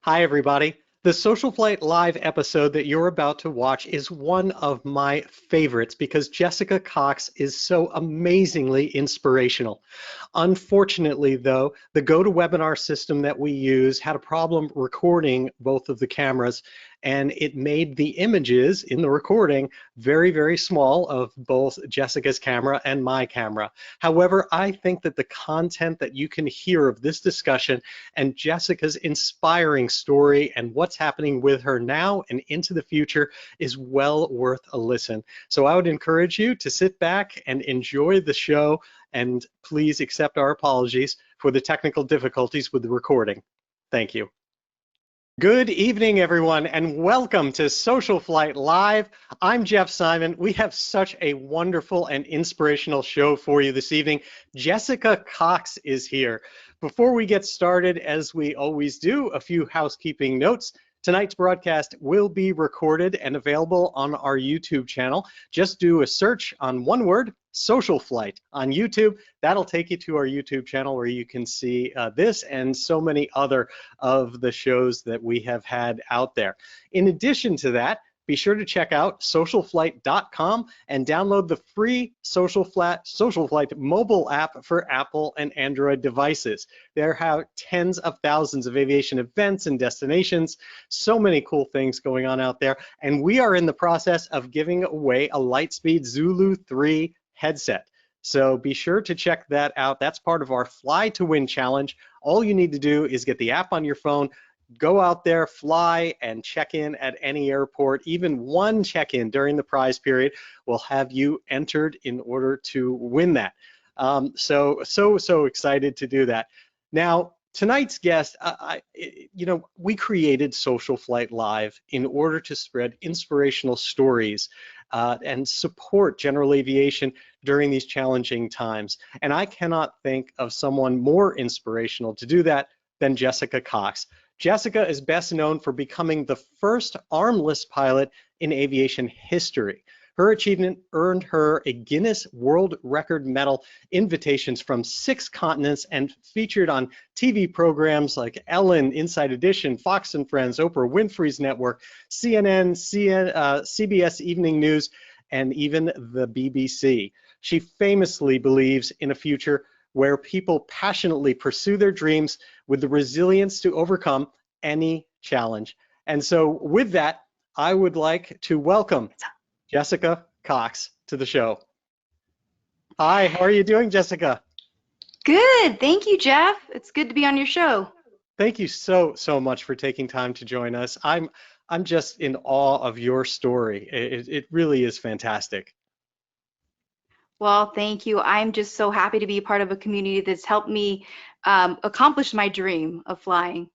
Hi, everybody. The SocialFlight Live episode that you're about to watch is one of my favorites because Jessica Cox is so amazingly inspirational. Unfortunately, though, the GoToWebinar system that we use had a problem recording both of the cameras, and it made the images in the recording very, very small of both Jessica's camera and my camera. However, I think that the content that you can hear of this discussion and Jessica's inspiring story and what's happening with her now and into the future is well worth a listen. So I would encourage you to sit back and enjoy the show, and please accept our apologies for the technical difficulties with the recording. Thank you. Good evening, everyone, and welcome to SocialFlight Live. I'm Jeff Simon. We have such a wonderful and inspirational show for you this evening. Jessica Cox is here. Before we get started, as we always do, a few housekeeping notes. Tonight's broadcast will be recorded and available on our YouTube channel. Just do a search on one word, SocialFlight, on YouTube. That'll take you to our YouTube channel where you can see this and so many other of the shows that we have had out there. In addition to that, be sure to check out socialflight.com and download the free SocialFlight mobile app for Apple and Android devices. There are tens of thousands of aviation events and destinations, so many cool things going on out there, and we are in the process of giving away a Lightspeed Zulu 3 headset. So be sure to check that out. That's part of our Fly to Win challenge. All you need to do is get the app on your phone, go out there, fly, and check in at any airport. Even one check-in during the prize period will have you entered in order to win that. So excited to do that. Now, tonight's guest, we created SocialFlight Live in order to spread inspirational stories and support General Aviation during these challenging times. And I cannot think of someone more inspirational to do that than Jessica Cox. Jessica is best known for becoming the first armless pilot in aviation history. Her achievement earned her a Guinness World Record medal, invitations from 6 continents, and featured on TV programs like Ellen, Inside Edition, Fox and Friends, Oprah Winfrey's Network, CNN, CBS Evening News, and even the BBC. She famously believes in a future where people passionately pursue their dreams with the resilience to overcome any challenge. And so with that, I would like to welcome Jessica Cox to the show. Hi, how are you doing, Jessica? Good, thank you, Jeff. It's good to be on your show. Thank you so much for taking time to join us. I'm just in awe of your story. It really is fantastic. Well, thank you. I'm just so happy to be a part of a community that's helped me accomplish my dream of flying.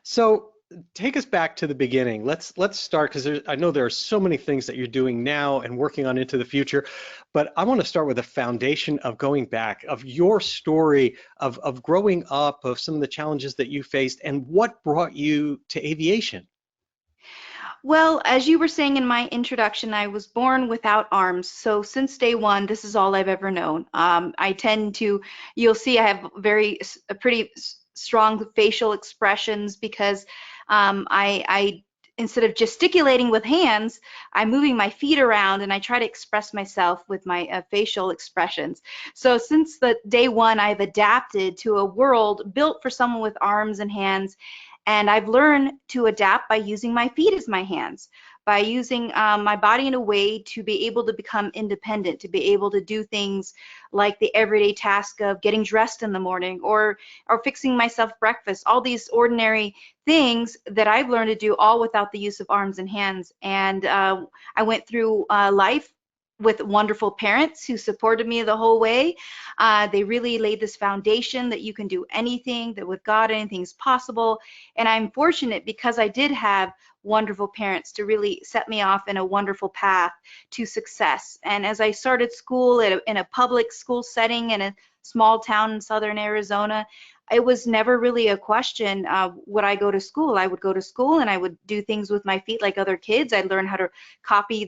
So take us back to the beginning. Let's start, because I know there are so many things that you're doing now and working on into the future, but I want to start with the foundation of going back, of your story, of growing up, of some of the challenges that you faced, and what brought you to aviation. Well, as you were saying in my introduction, I was born without arms. So since day one, this is all I've ever known. I tend to, you'll see I have pretty strong facial expressions because I instead of gesticulating with hands, I'm moving my feet around and I try to express myself with my facial expressions. So since the day one, I've adapted to a world built for someone with arms and hands. And I've learned to adapt by using my feet as my hands, by using my body in a way to be able to become independent, to be able to do things like the everyday task of getting dressed in the morning or fixing myself breakfast, all these ordinary things that I've learned to do all without the use of arms and hands. And I went through life with wonderful parents who supported me the whole way. They really laid this foundation that you can do anything, that with God anything's possible. And I'm fortunate because I did have wonderful parents to really set me off in a wonderful path to success. And as I started school in a public school setting in a small town in southern Arizona, it was never really a question. Would I go to school? I would go to school and I would do things with my feet like other kids. I'd learn how to copy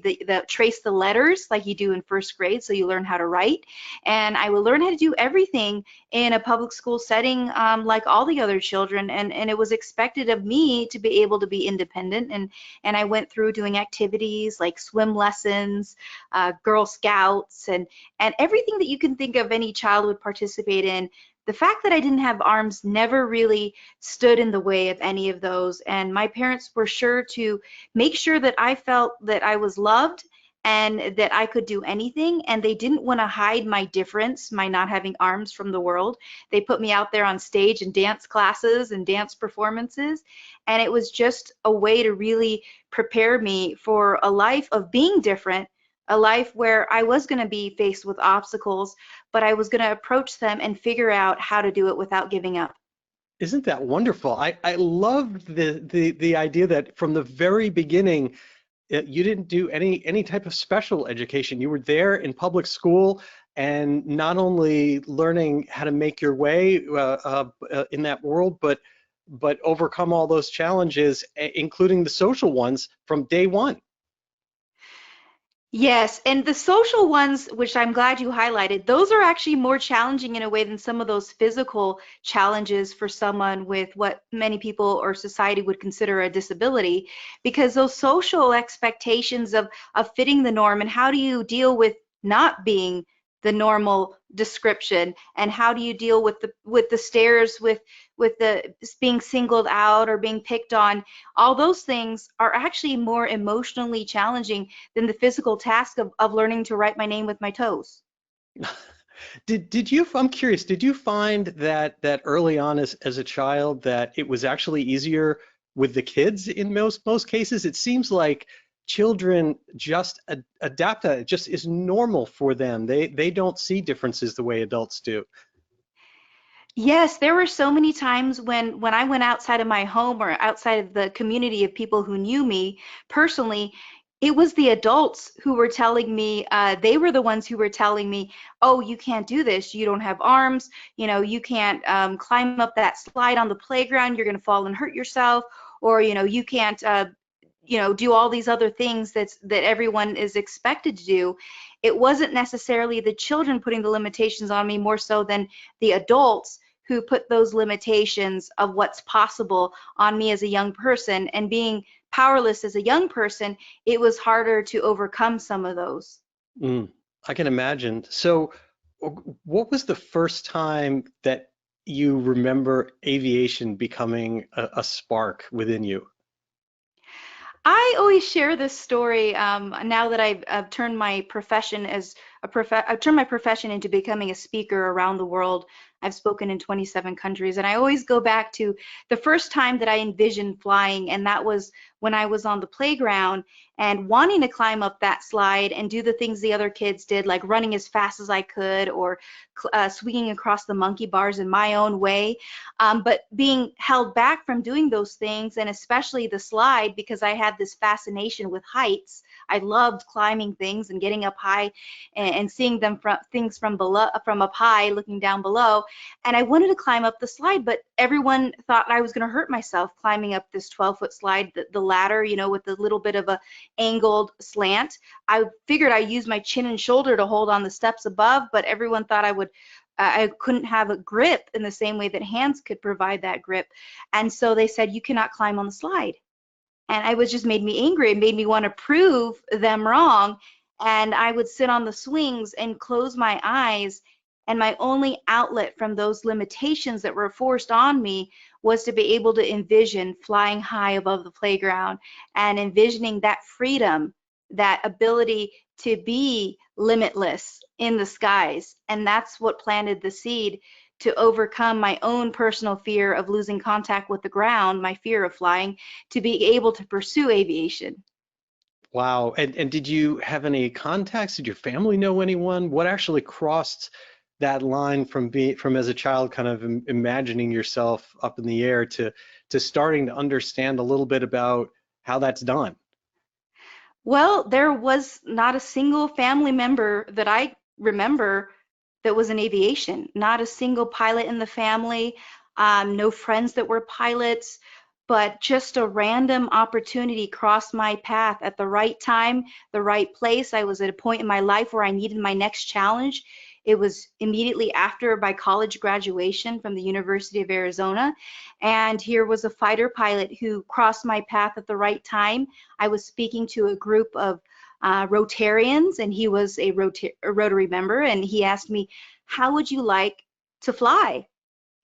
trace the letters like you do in first grade, so you learn how to write. And I would learn how to do everything in a public school setting, like all the other children. And it was expected of me to be able to be independent. And I went through doing activities like swim lessons, Girl Scouts, and everything that you can think of any child would participate in. The fact that I didn't have arms never really stood in the way of any of those. And my parents were sure to make sure that I felt that I was loved and that I could do anything. And they didn't want to hide my difference, my not having arms, from the world. They put me out there on stage in dance classes and dance performances. And it was just a way to really prepare me for a life of being different, a life where I was going to be faced with obstacles, but I was going to approach them and figure out how to do it without giving up. Isn't that wonderful? I love the idea that from the very beginning, you didn't do any type of special education. You were there in public school and not only learning how to make your way in that world, but overcome all those challenges, including the social ones from day one. Yes, and the social ones, which I'm glad you highlighted, those are actually more challenging in a way than some of those physical challenges for someone with what many people or society would consider a disability, because those social expectations of fitting the norm, and how do you deal with not being the normal description, and how do you deal with the stares, with the being singled out or being picked on, all those things are actually more emotionally challenging than the physical task of learning to write my name with my toes. Did you, I'm curious, did you find that early on as a child that it was actually easier with the kids in most cases? It seems like children just adapt to it. It just is normal for them. They don't see differences the way adults do. Yes, there were so many times when I went outside of my home or outside of the community of people who knew me personally, it was the adults who were telling me, they were the ones who were telling me, oh, you can't do this. You don't have arms. You know, you can't climb up that slide on the playground. You're going to fall and hurt yourself. Or, you can't, do all these other things that everyone is expected to do. It wasn't necessarily the children putting the limitations on me, more so than the adults who put those limitations of what's possible on me as a young person. And being powerless as a young person, it was harder to overcome some of those. Mm, I can imagine. So, what was the first time that you remember aviation becoming a spark within you? I always share this story, now that I've turned my profession I've turned my profession into becoming a speaker around the world. I've spoken in 27 countries, and I always go back to the first time that I envisioned flying, and that was when I was on the playground and wanting to climb up that slide and do the things the other kids did, like running as fast as I could, or swinging across the monkey bars in my own way, but being held back from doing those things, and especially the slide, because I had this fascination with heights. I loved climbing things and getting up high and seeing them from things from below, from up high, looking down below. And I wanted to climb up the slide, but everyone thought I was going to hurt myself climbing up this 12-foot slide, the ladder, with the little bit of a angled slant. I figured I used my chin and shoulder to hold on the steps above, but everyone thought I couldn't have a grip in the same way that hands could provide that grip. And so they said, you cannot climb on the slide. And it was just made me angry. It made me want to prove them wrong. And I would sit on the swings and close my eyes. And my only outlet from those limitations that were forced on me was to be able to envision flying high above the playground and envisioning that freedom, that ability to be limitless in the skies. And that's what planted the seed to overcome my own personal fear of losing contact with the ground, my fear of flying, to be able to pursue aviation. Wow. And did you have any contacts? Did your family know anyone? What actually crossed that line from as a child kind of imagining yourself up in the air to starting to understand a little bit about how that's done? Well, there was not a single family member that I remember that was in aviation, not a single pilot in the family. no friends that were pilots, but just a random opportunity crossed my path at the right time, the right place. I was at a point in my life where I needed my next challenge. It was immediately after my college graduation from the University of Arizona. And here was a fighter pilot who crossed my path at the right time. I was speaking to a group of Rotarians, and he was a Rotary member, and he asked me, how would you like to fly?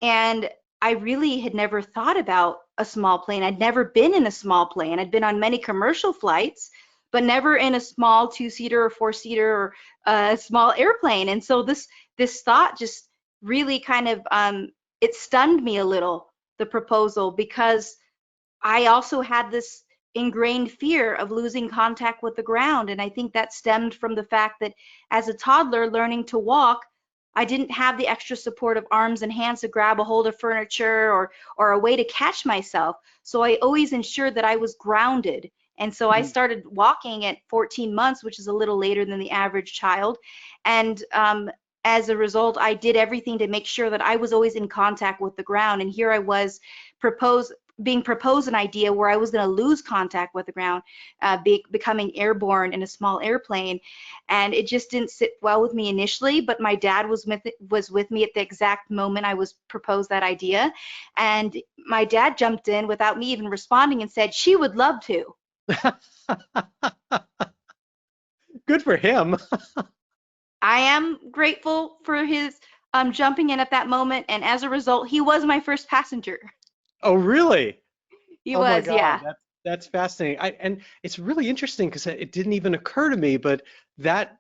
And I really had never thought about a small plane. I'd never been in a small plane. I'd been on many commercial flights, but never in a small two-seater or four-seater or a small airplane. And so this thought just really kind of it stunned me a little, the proposal, because I also had this ingrained fear of losing contact with the ground. And I think that stemmed from the fact that as a toddler learning to walk, I didn't have the extra support of arms and hands to grab a hold of furniture or a way to catch myself. So I always ensured that I was grounded. And so I started walking at 14 months, which is a little later than the average child. And as a result, I did everything to make sure that I was always in contact with the ground. And here I was being proposed an idea where I was going to lose contact with the ground, becoming airborne in a small airplane, and it just didn't sit well with me initially. But my dad was with me at the exact moment I was proposed that idea, and my dad jumped in without me even responding and said she would love to. Good for him. I am grateful for his jumping in at that moment, and as a result, he was my first passenger. Oh, really? He Oh my was, God, yeah. that's fascinating. And it's really interesting because it didn't even occur to me, but that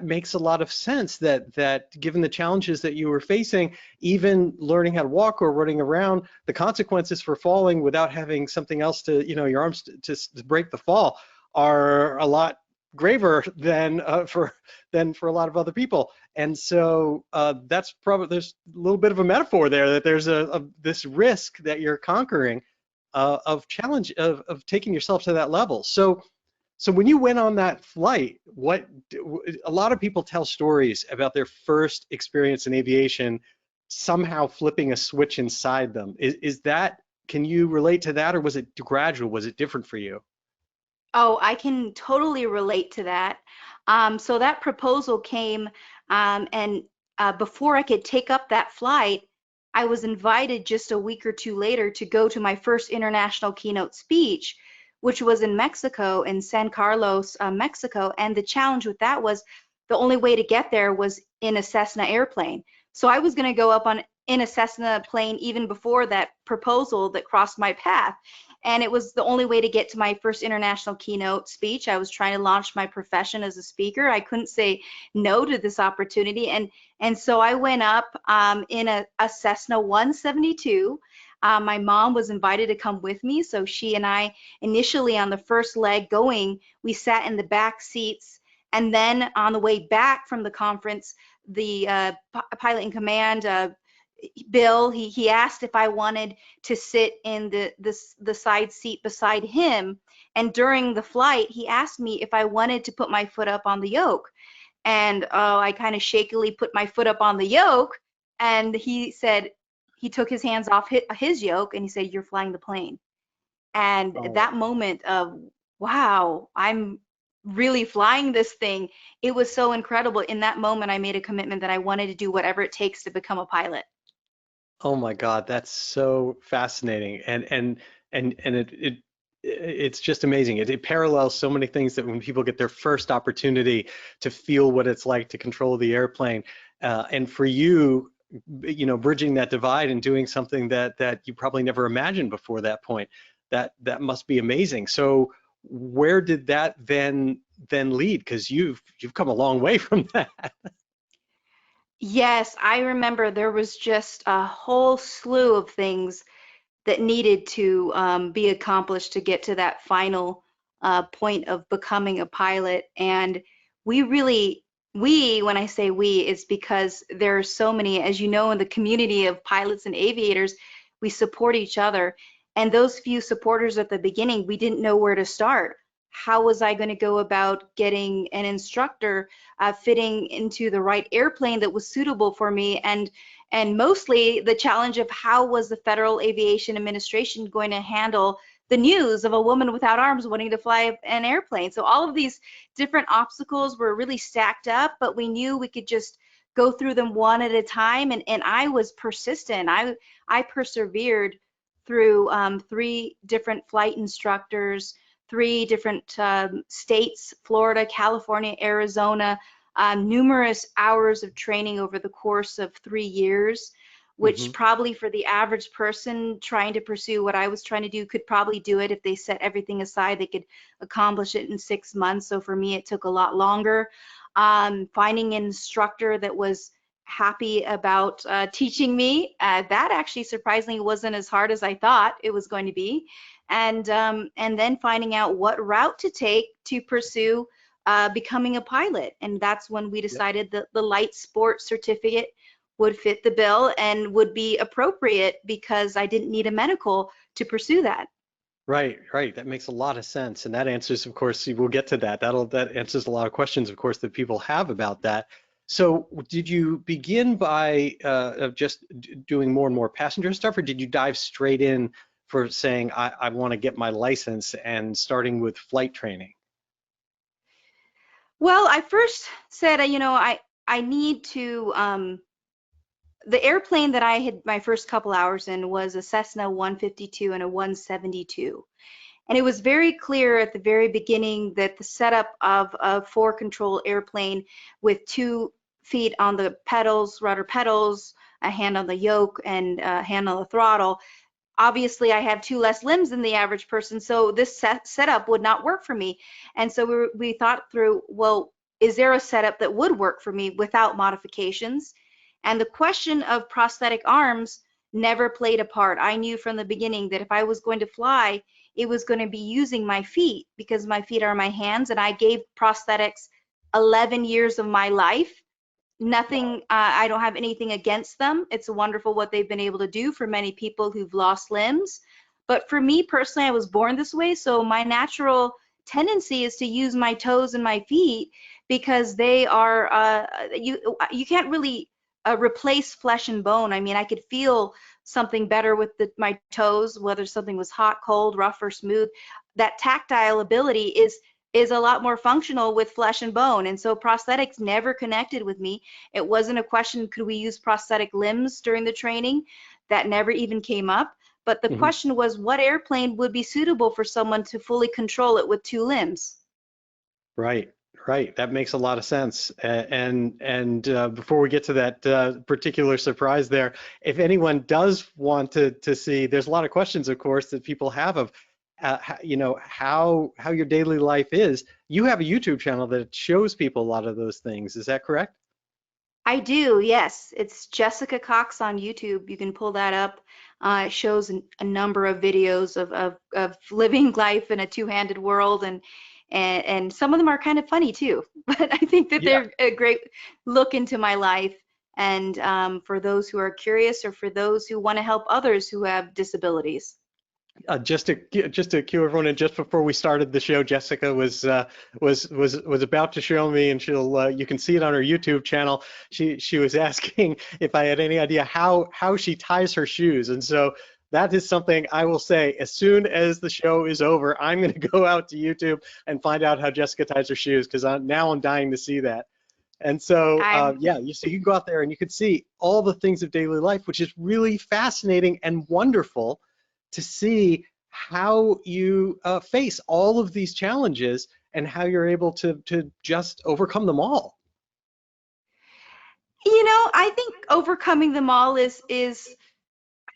makes a lot of sense that given the challenges that you were facing, even learning how to walk or running around, the consequences for falling without having something else to, your arms to break the fall are a lot graver than for a lot of other people. And so that's probably, there's a little bit of a metaphor there, that there's this risk that you're conquering of challenge of taking yourself to that level. So when you went on that flight, a lot of people tell stories about their first experience in aviation somehow flipping a switch inside them. Is that, can you relate to that, or was it gradual? Was it different for you? Oh, I can totally relate to that. So that proposal came, and before I could take up that flight, I was invited just a week or two later to go to my first international keynote speech, which was in Mexico, in San Carlos, Mexico. And the challenge with that was the only way to get there was in a Cessna airplane. So I was going to go up in a Cessna plane even before that proposal that crossed my path. And it was the only way to get to my first international keynote speech. I was trying to launch my profession as a speaker. I couldn't say no to this opportunity. And so I went up in a Cessna 172. My mom was invited to come with me. So she and I, initially on the first leg going, we sat in the back seats. And then on the way back from the conference, the pilot in command, Bill, he asked if I wanted to sit in the side seat beside him, and during the flight he asked me if I wanted to put my foot up on the yoke, and I kind of shakily put my foot up on the yoke, and he said, he took his hands off his yoke and he said, "You're flying the plane." And Oh, that moment of, wow, I'm really flying this thing, it was so incredible. In that moment I made a commitment that I wanted to do whatever it takes to become a pilot. oh my God, that's so fascinating, and it's just amazing. It parallels so many things that when people get their first opportunity to feel what it's like to control the airplane, and for you, bridging that divide and doing something that you probably never imagined before that point, that must be amazing. So where did that then lead? Because you've come a long way from that. Yes, I remember there was just a whole slew of things that needed to be accomplished to get to that final point of becoming a pilot. And we really, when I say we, it's because there are so many, as you know, in the community of pilots and aviators, we support each other. And those few supporters at the beginning, we didn't know where to start. how was I going to go about getting an instructor fitting into the right airplane that was suitable for me, and mostly the challenge of how was the Federal Aviation Administration going to handle the news of a woman without arms wanting to fly an airplane. So all of these different obstacles were really stacked up, but we knew we could just go through them one at a time, and I was persistent. I persevered through 3 different flight instructors, 3 different states: Florida, California, Arizona, numerous hours of training over the course of 3 years, which Hmm. probably for the average person trying to pursue what I was trying to do could probably do it if they set everything aside. They could accomplish it in 6 months. So for me, it took a lot longer. Finding an instructor that was happy about teaching me, that actually surprisingly wasn't as hard as I thought it was going to be. And then finding out what route to take to pursue becoming a pilot. And that's when we decided that the light sport certificate would fit the bill and would be appropriate because I didn't need a medical to pursue that. Right, right. That makes a lot of sense, and that answers, of course, we'll get to that. That answers a lot of questions, of course, that people have about that. So, did you begin by of just doing more and more passenger stuff, or did you dive straight in for saying, I want to get my license and starting with flight training? Well, I first said, I need to, the airplane that I had my first couple hours in was a Cessna 152 and a 172. And it was very clear at the very beginning that the setup of a 4-control airplane with 2 feet on the pedals, rudder pedals, a hand on the yoke, and a hand on the throttle. Obviously, I have 2 less limbs than the average person, so this setup would not work for me. And so we thought through, well, is there a setup that would work for me without modifications? And the question of prosthetic arms never played a part. I knew from the beginning that if I was going to fly, it was going to be using my feet because my feet are my hands, and I gave prosthetics 11 years of my life. Nothing, I don't have anything against them. It's wonderful what they've been able to do for many people who've lost limbs. But for me personally, I was born this way, so my natural tendency is to use my toes and my feet because they are, you can't really replace flesh and bone. I mean, I could feel something better with my toes, whether something was hot, cold, rough, or smooth. That tactile ability is a lot more functional with flesh and bone. And so prosthetics never connected with me. It wasn't a question, could we use prosthetic limbs during the training? That never even came up. But the Hmm. question was, what airplane would be suitable for someone to fully control it with 2 limbs? Right, right. That makes a lot of sense. And before we get to that particular surprise there, if anyone does want to see, there's a lot of questions, of course, that people have of, how your daily life is. You have a YouTube channel that shows people a lot of those things. Is that correct? I do, yes. It's Jessica Cox on YouTube. You can pull that up. It shows a number of videos of living life in a two-handed world, and some of them are kind of funny too. But I think that Yeah. they're a great look into my life, and for those who are curious or for those who want to help others who have disabilities. Just to cue everyone in, just before we started the show, Jessica was about to show me, and she'll you can see it on her YouTube channel. She was asking if I had any idea how she ties her shoes, and so that is something I will say as soon as the show is over, I'm going to go out to YouTube and find out how Jessica ties her shoes because now I'm dying to see that. And so, I'm yeah, so you can go out there and you can see all the things of daily life, which is really fascinating and wonderful to see how you face all of these challenges and how you're able to just overcome them all. I think overcoming them all is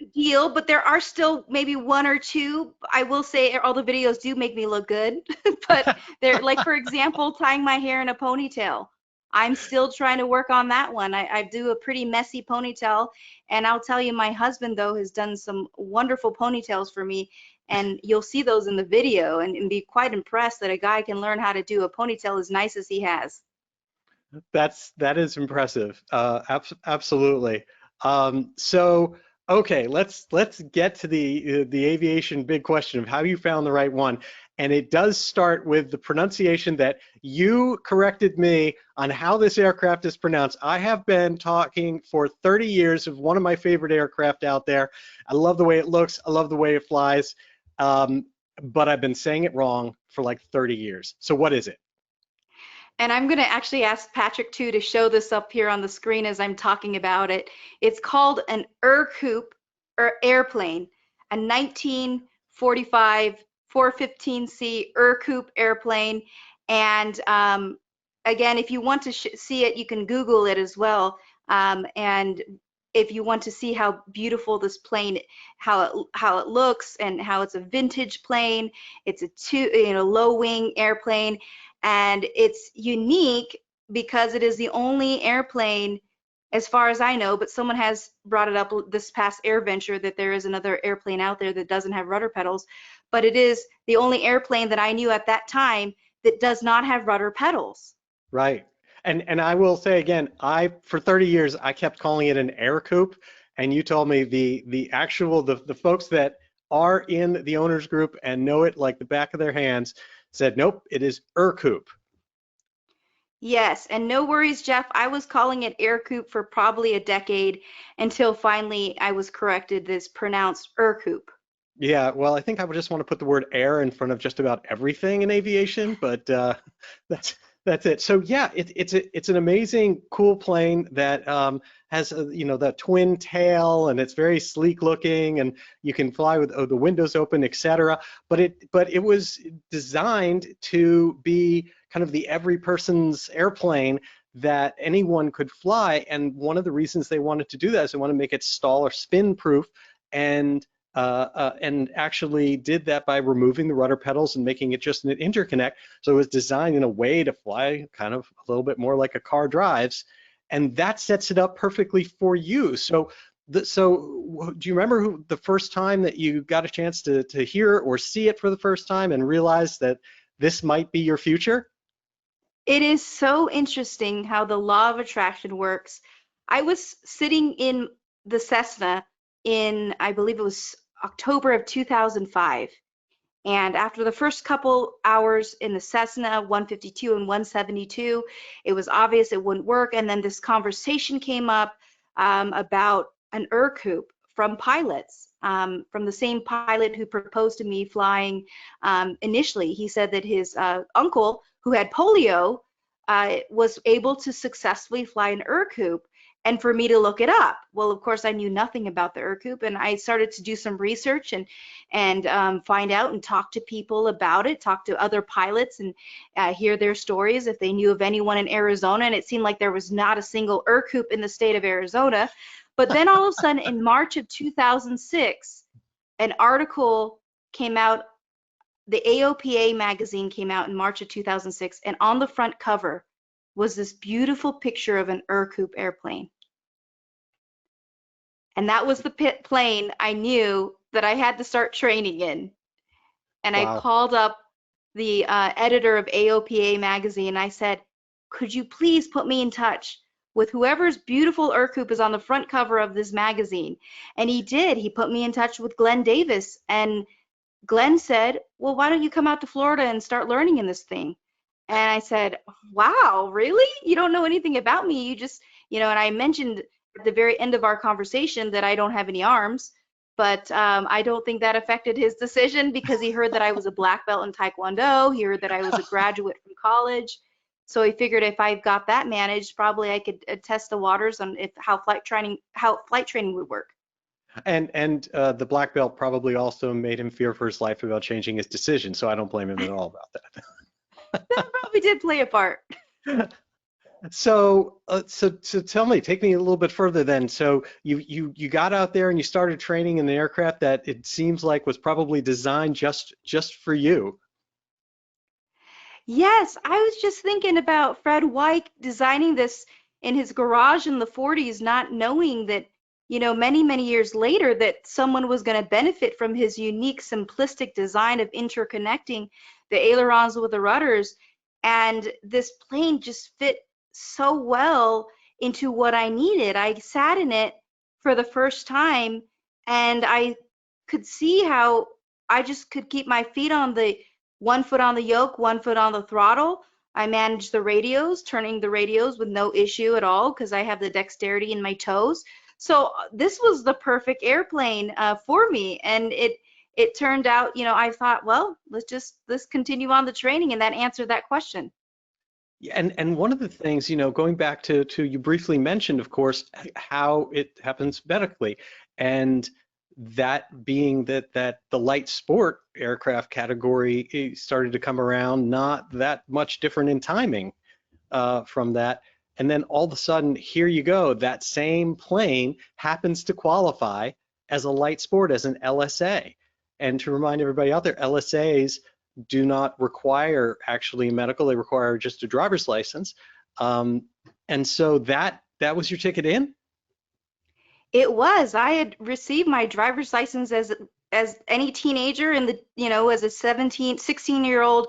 ideal, but there are still maybe one or two. I will say all the videos do make me look good, but they're like, for example, tying my hair in a ponytail. I'm still trying to work on that one. I do a pretty messy ponytail, and I'll tell you, my husband though has done some wonderful ponytails for me, and you'll see those in the video and be quite impressed that a guy can learn how to do a ponytail as nice as he has. That is impressive. Absolutely. So okay, let's get to the aviation big question of how you found the right one. and it does start with the pronunciation that you corrected me on how this aircraft is pronounced. I have been talking for 30 years of one of my favorite aircraft out there. I love the way it looks. I love the way it flies. But I've been saying it wrong for like 30 years. So what is it? And I'm going to actually ask Patrick too to show this up here on the screen as I'm talking about it. It's called an Ercoop or airplane, a 1945 415C Ercoop airplane. And again, if you want to see it, you can Google it as well. And if you want to see how beautiful this plane, how it looks, and how it's a vintage plane, it's a low wing airplane. And it's unique because it is the only airplane, as far as I know, but someone has brought it up this past air venture that there is another airplane out there that doesn't have rudder pedals, but it is the only airplane that I knew at that time that does not have rudder pedals. Right. And I will say again, for 30 years I kept calling it an Ercoop, and you told me the folks that are in the owners group and know it like the back of their hands said, nope, it is Ercoop. Yes, and no worries, Jeff. I was calling it Ercoop for probably a decade until finally I was corrected. It's pronounced Ercoop. Yeah, well, I think I would just want to put the word air in front of just about everything in aviation, but that's that's it. So yeah, it's an amazing, cool plane that has the twin tail, and it's very sleek looking, and you can fly with the windows open, etc. But it was designed to be kind of the every person's airplane that anyone could fly, and one of the reasons they wanted to do that is they want to make it stall or spin proof, and and actually did that by removing the rudder pedals and making it just an interconnect. So it was designed in a way to fly kind of a little bit more like a car drives, and that sets it up perfectly for you. So, do you remember the first time that you got a chance to hear or see it for the first time and realize that this might be your future? It is so interesting how the law of attraction works. I was sitting in the Cessna in, I believe it was October of 2005. And after the first couple hours in the Cessna 152 and 172, it was obvious it wouldn't work. And then this conversation came up about an Ercoop from pilots, from the same pilot who proposed to me flying initially. He said that his uncle, who had polio, was able to successfully fly an Ercoop, and for me to look it up. Well, of course, I knew nothing about the Ercoop, and I started to do some research and find out and talk to people about it, talk to other pilots and hear their stories if they knew of anyone in Arizona, and it seemed like there was not a single Ercoop in the state of Arizona. But then all of a sudden, in March of 2006, an article came out. The AOPA magazine came out in March of 2006, and on the front cover was this beautiful picture of an Ercoop airplane. And that was the plane I knew that I had to start training in. And I Wow. called up the editor of AOPA magazine. I said, could you please put me in touch with whoever's beautiful Ercoop is on the front cover of this magazine? And he did. He put me in touch with Glenn Davis, and Glenn said, well, why don't you come out to Florida and start learning in this thing? And I said, wow, really? You don't know anything about me. You just, and I mentioned at the very end of our conversation that I don't have any arms, but I don't think that affected his decision because he heard that I was a black belt in Taekwondo. He heard that I was a graduate from college. So he figured if I got that managed, probably I could test the waters on how flight training would work. And the black belt probably also made him fear for his life about changing his decision, so I don't blame him at all about that. That probably did play a part. So tell me, take me a little bit further then. So you got out there and you started training in an aircraft that it seems like was probably designed just for you. Yes, I was just thinking about Fred Weick designing this in his garage in the 40s, not knowing that, many, many years later that someone was going to benefit from his unique, simplistic design of interconnecting the ailerons with the rudders. And this plane just fit so well into what I needed. I sat in it for the first time, and I could see how I just could keep my feet on the one foot on the yoke, one foot on the throttle. I managed the radios, turning the radios with no issue at all because I have the dexterity in my toes. So this was the perfect airplane for me, and it turned out, I thought, well, let's continue on the training, and that answered that question. Yeah, and one of the things, going back to you briefly mentioned, of course, how it happens medically, and that being that the light sport aircraft category started to come around, not that much different in timing from that. And then all of a sudden, here you go, that same plane happens to qualify as a light sport, as an LSA. And to remind everybody out there, LSAs do not require actually medical, they require just a driver's license. And so that was your ticket in? It was. I had received my driver's license as any teenager in the, as a 17, 16-year-old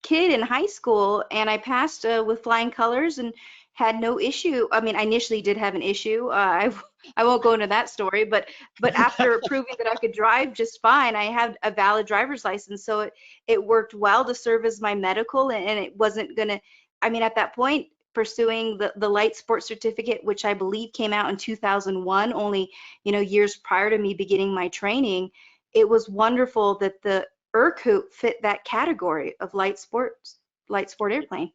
kid in high school, and I passed with flying colors and had no issue. I mean, I initially did have an issue. I won't go into that story, but after proving that I could drive just fine, I had a valid driver's license, so it worked well to serve as my medical, and it wasn't gonna. I mean, at that point, pursuing the light sports certificate, which I believe came out in 2001, only years prior to me beginning my training, it was wonderful that the Ercoop fit that category of light sport airplane.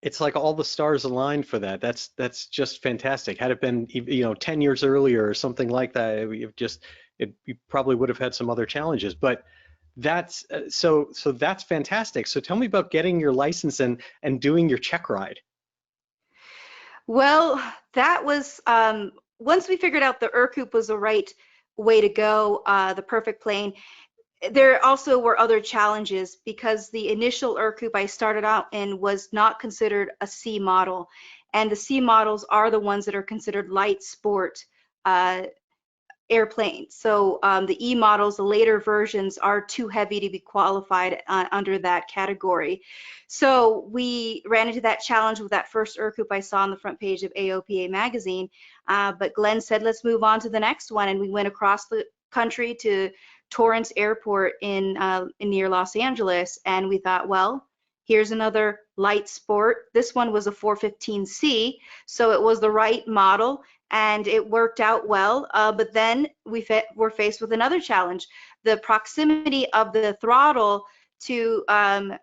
It's like all the stars aligned for that. That's just fantastic. Had it been 10 years earlier or something like that, you probably would have had some other challenges. But that's so that's fantastic. So tell me about getting your license and doing your check ride. Well, that was once we figured out the Ercoop was the right way to go, the perfect plane. There also were other challenges because the initial Ercoop I started out in was not considered a C model, and the C models are the ones that are considered light sport uh, airplanes. So the E models, the later versions, are too heavy to be qualified under that category. So we ran into that challenge with that first Ercoop I saw on the front page of AOPA magazine. But Glenn said, let's move on to the next one. And we went across the country to Torrance Airport in near Los Angeles. And we thought, well, here's another light sport. This one was a 415C, so it was the right model, and it worked out well. But then we were faced with another challenge. The proximity of the throttle to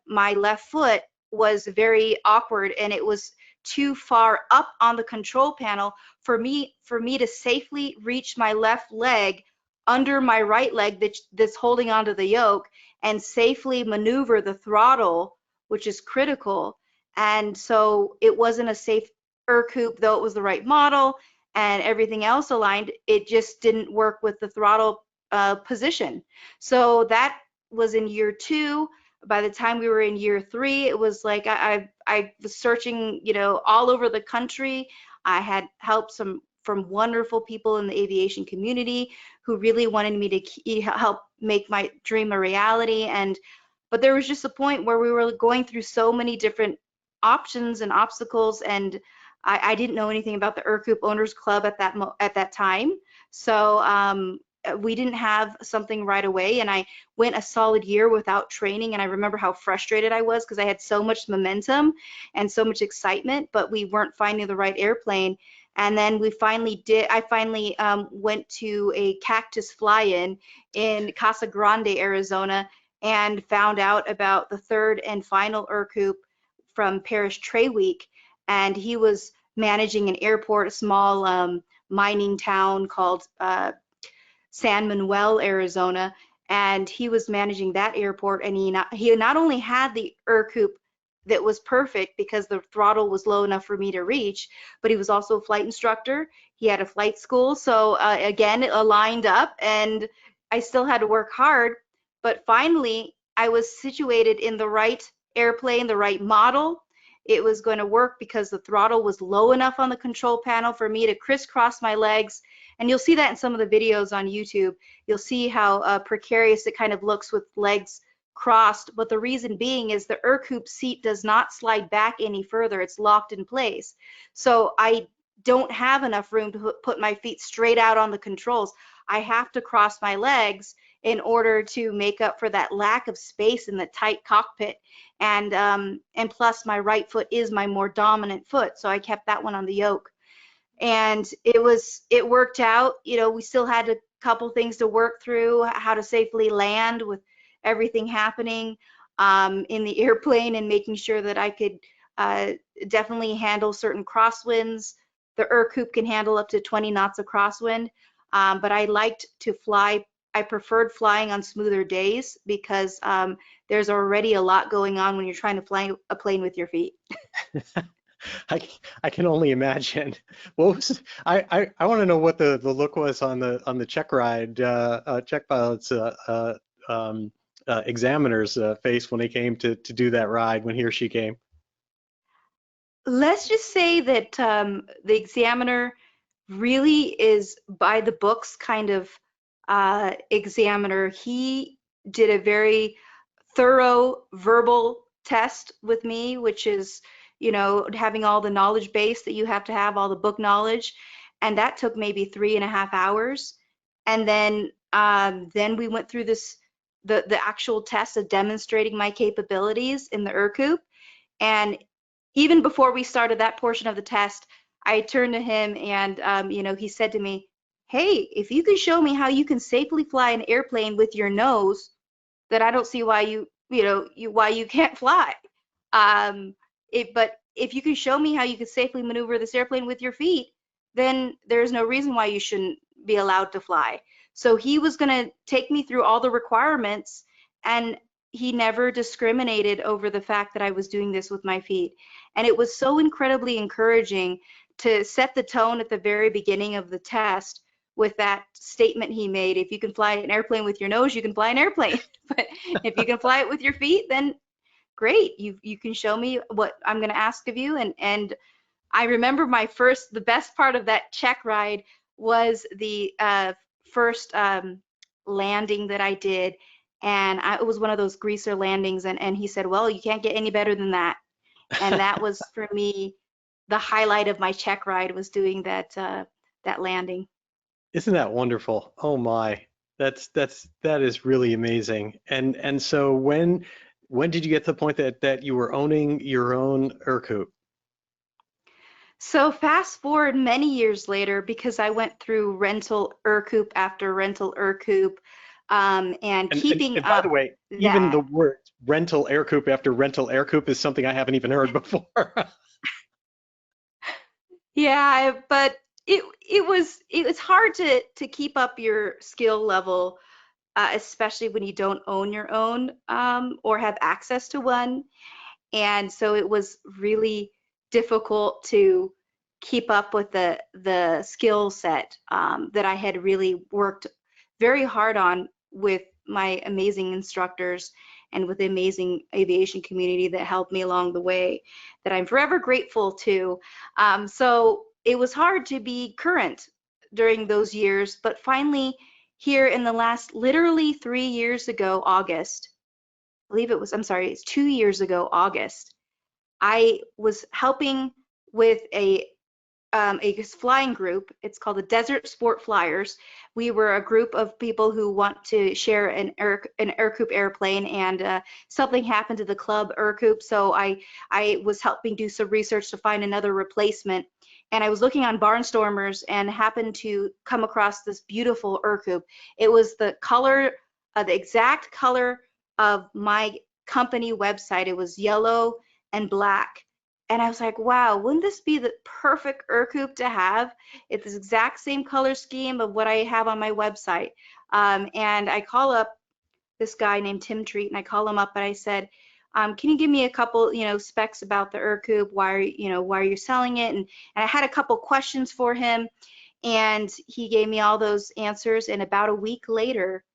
my left foot was very awkward, and it was too far up on the control panel for me to safely reach my left leg under my right leg that's holding onto the yoke and safely maneuver the throttle, which is critical. And so it wasn't a safe Ercoop, though it was the right model and everything else aligned. It just didn't work with the throttle position. So that was in year 2. By the time we were in year 3, it was like I was searching, all over the country. I had help from wonderful people in the aviation community who really wanted me to help make my dream a reality. But there was just a point where we were going through so many different options and obstacles, and I didn't know anything about the Ercoop Owners Club at that time. So we didn't have something right away, and I went a solid year without training, and I remember how frustrated I was because I had so much momentum and so much excitement, but we weren't finding the right airplane. And then I finally went to a cactus fly-in in Casa Grande, Arizona, and found out about the third and final Ercoop from Parrish Treyweek, and he was managing an airport, a small mining town called San Manuel, Arizona, and he was managing that airport, and he not only had the Ercoop that was perfect because the throttle was low enough for me to reach, but he was also a flight instructor. He had a flight school, so again, it aligned up, and I still had to work hard, but finally, I was situated in the right airplane, the right model. It was going to work because the throttle was low enough on the control panel for me to crisscross my legs. And you'll see that in some of the videos on YouTube. You'll see how precarious it kind of looks with legs crossed, but the reason being is the Ercoop seat does not slide back any further. It's locked in place. So I don't have enough room to put my feet straight out on the controls. I have to cross my legs in order to make up for that lack of space in the tight cockpit. And plus my right foot is my more dominant foot, so I kept that one on the yoke. And it worked out. You know, we still had a couple things to work through, how to safely land with everything happening in the airplane, and making sure that I could definitely handle certain crosswinds. The Ercoop can handle up to 20 knots of crosswind, but I liked to fly. I preferred flying on smoother days because there's already a lot going on when you're trying to fly a plane with your feet. I can only imagine. What was I want to know what the look was on the check ride check pilot's examiner's face when he came to do that ride, when he or she came. Let's just say that the examiner really is by the books kind of examiner. He did a very thorough verbal test with me, which is, you know, having all the knowledge base that you have to have, all the book knowledge, and that took maybe 3.5 hours. And then we went through the actual test of demonstrating my capabilities in the Ercoop. And even before we started that portion of the test, I turned to him and, you know, he said to me, "Hey, if you can show me how you can safely fly an airplane with your nose, then I don't see why why you can't fly. But if you can show me how you can safely maneuver this airplane with your feet, then there's no reason why you shouldn't be allowed to fly." So he was going to take me through all the requirements, and he never discriminated over the fact that I was doing this with my feet. And it was so incredibly encouraging to set the tone at the very beginning of the test with that statement he made: if you can fly an airplane with your nose, you can fly an airplane. But if you can fly it with your feet, then great. You can show me what I'm going to ask of you. And I remember the best part of that check ride was the first landing that I did. And it was one of those greaser landings. And he said, "Well, you can't get any better than that." And that was, for me, the highlight of my check ride, was doing that landing. Isn't that wonderful? Oh my, that is really amazing. And so when did you get to the point that you were owning your own Ercoop? So fast forward many years later, because I went through rental Ercoop after rental Ercoop, and keeping And by the up way, even the that. word rental Ercoop after rental Ercoop is something I haven't even heard before. Yeah, but it was hard to keep up your skill level, especially when you don't own your own, or have access to one. And so it was really difficult to keep up with the skill set that I had really worked very hard on with my amazing instructors and with the amazing aviation community that helped me along the way, that I'm forever grateful to. So it was hard to be current during those years, but finally, here in the last literally 3 years ago, August, I believe it was, I'm sorry, it's 2 years ago, August, I was helping with a flying group. It's called the Desert Sport Flyers. We were a group of people who want to share an Ercoop airplane, and something happened to the club Ercoop, so I was helping do some research to find another replacement. And I was looking on Barnstormers and happened to come across this beautiful Ercoop. It was the color, the exact color of my company website. It was yellow and black. And I was like, wow, wouldn't this be the perfect Ercoop to have? It's the exact same color scheme of what I have on my website. And I call up this guy named Tim Treat, and I call him up and I said, can you give me a couple, specs about the Ercoop? Why are you selling it? And I had a couple questions for him, and he gave me all those answers. And about a week later,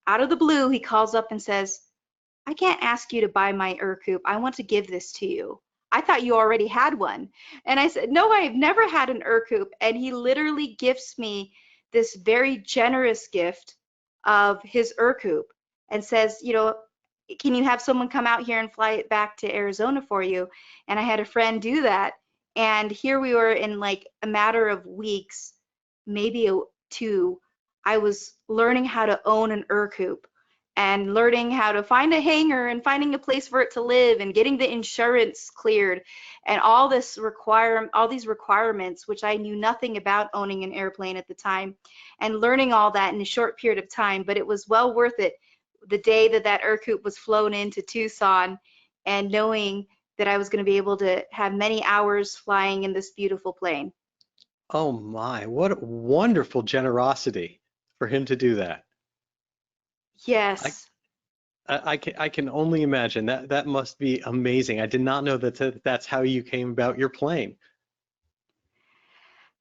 out of the blue, he calls up and says, "I can't ask you to buy my Ercoop. I want to give this to you. I thought you already had one." And I said, "No, I've never had an Ercoop." And he literally gifts me this very generous gift of his Ercoop and says, "Can you have someone come out here and fly it back to Arizona for you?" And I had a friend do that. And here we were, in like a matter of weeks, maybe two, I was learning how to own an Ercoop and learning how to find a hangar and finding a place for it to live and getting the insurance cleared and all these requirements, which I knew nothing about owning an airplane at the time, and learning all that in a short period of time. But it was well worth it the day that that Ercoop was flown into Tucson, and knowing that I was going to be able to have many hours flying in this beautiful plane. Oh my, what wonderful generosity for him to do that. I, Yes. I can only imagine that that must be amazing. I did not know that that's how you came about your plane.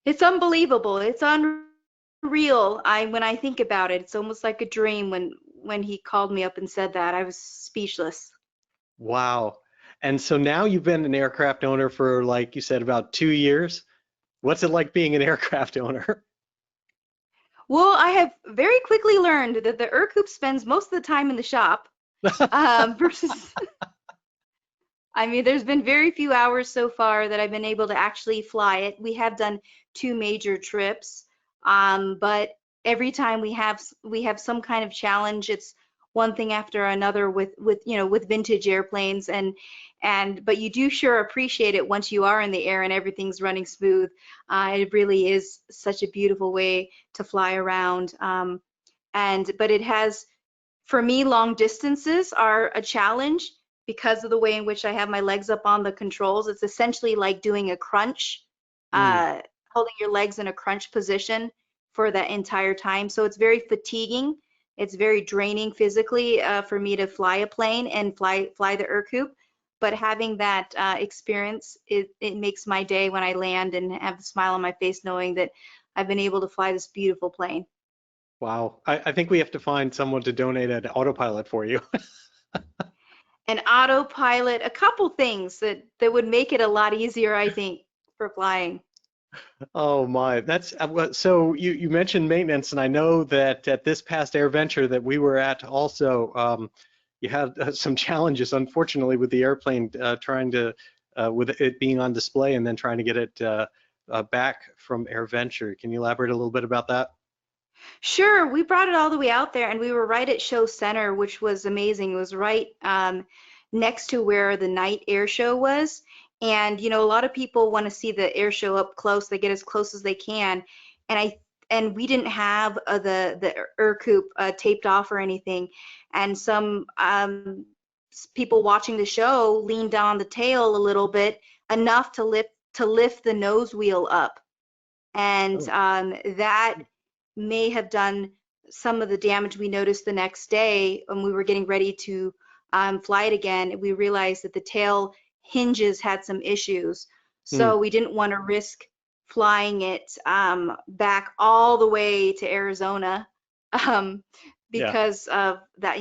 It's unbelievable. It's unreal. When I think about it, it's almost like a dream when he called me up and said that. I was speechless. Wow. And so now you've been an aircraft owner for, like you said, about 2 years. What's it like being an aircraft owner? Well, I have very quickly learned that the Ercoop spends most of the time in the shop, versus, I mean, there's been very few hours so far that I've been able to actually fly it. We have done two major trips, but every time we have some kind of challenge. It's one thing after another with with vintage airplanes, and but you do sure appreciate it once you are in the air and everything's running smooth. It really is such a beautiful way to fly around. And but it has, for me, long distances are a challenge because of the way in which I have my legs up on the controls. It's essentially like doing a crunch, Mm, uh, holding your legs in a crunch position for that entire time. So it's very fatiguing. It's very draining physically, for me to fly a plane and fly the Ercoop. But having that experience, it makes my day when I land and have a smile on my face knowing that I've been able to fly this beautiful plane. wow. I think we have to find someone to donate an autopilot for you. An autopilot, a couple things that would make it a lot easier, I think, for flying. Oh my, that's so you mentioned maintenance, and I know that at this past AirVenture that we were at also, you had some challenges, unfortunately, with the airplane trying to, with it being on display and then trying to get it back from AirVenture. Can you elaborate a little bit about that? Sure, we brought it all the way out there, and we were right at show center, which was amazing. It was right next to where the night air show was. And a lot of people want to see the air show up close. They get as close as they can. And we didn't have the Ercoop taped off or anything. And some people watching the show leaned down the tail a little bit, enough to lift the nose wheel up, and Oh, that may have done some of the damage. We noticed the next day when we were getting ready to fly it again. We realized that the tail hinges had some issues, hmm, so we didn't want to risk flying it back all the way to Arizona, um, yeah. because of that.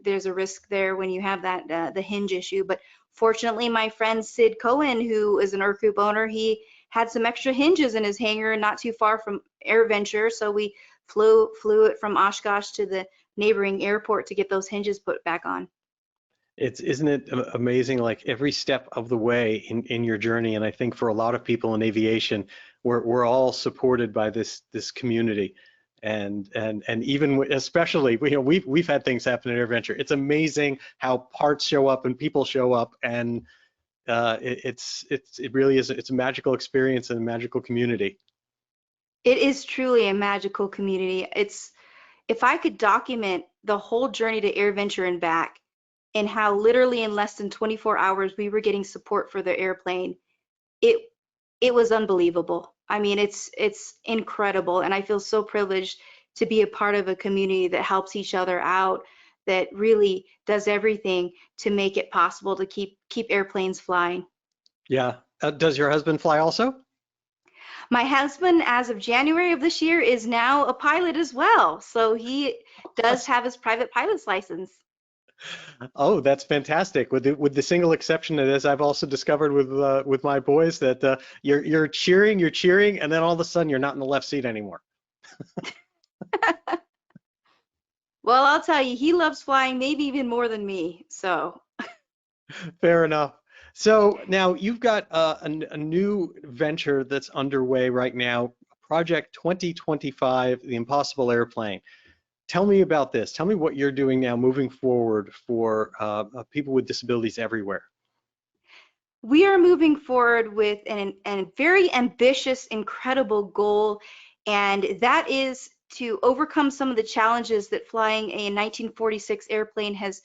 There's a risk there when you have that the hinge issue. But fortunately, my friend Sid Cohen, who is an Ercoop owner, he had some extra hinges in his hangar not too far from AirVenture, so we flew it from Oshkosh to the neighboring airport to get those hinges put back on. Isn't it amazing, like every step of the way in your journey, and I think for a lot of people in aviation, we're all supported by this community, and even especially, we've had things happen at AirVenture. It's amazing how parts show up and people show up, and it really is, it's a magical experience and a magical community. It is truly a magical community. If I could document the whole journey to AirVenture and back, and how literally in less than 24 hours we were getting support for the airplane, it it was unbelievable. I mean, it's incredible, and I feel so privileged to be a part of a community that helps each other out, that really does everything to make it possible to keep airplanes flying. Yeah. Does your husband fly also? My husband, as of January of this year, is now a pilot as well, so he does have his private pilot's license. Oh, that's fantastic. With the single exception of this, I've also discovered with my boys that you're cheering, and then all of a sudden you're not in the left seat anymore. Well, I'll tell you, he loves flying maybe even more than me. So, Fair enough. So now you've got a new venture that's underway right now, Project 2025, the Impossible Airplane. Tell me about this. Tell me what you're doing now moving forward for people with disabilities everywhere. We are moving forward with a very ambitious, incredible goal, and that is to overcome some of the challenges that flying a 1946 airplane has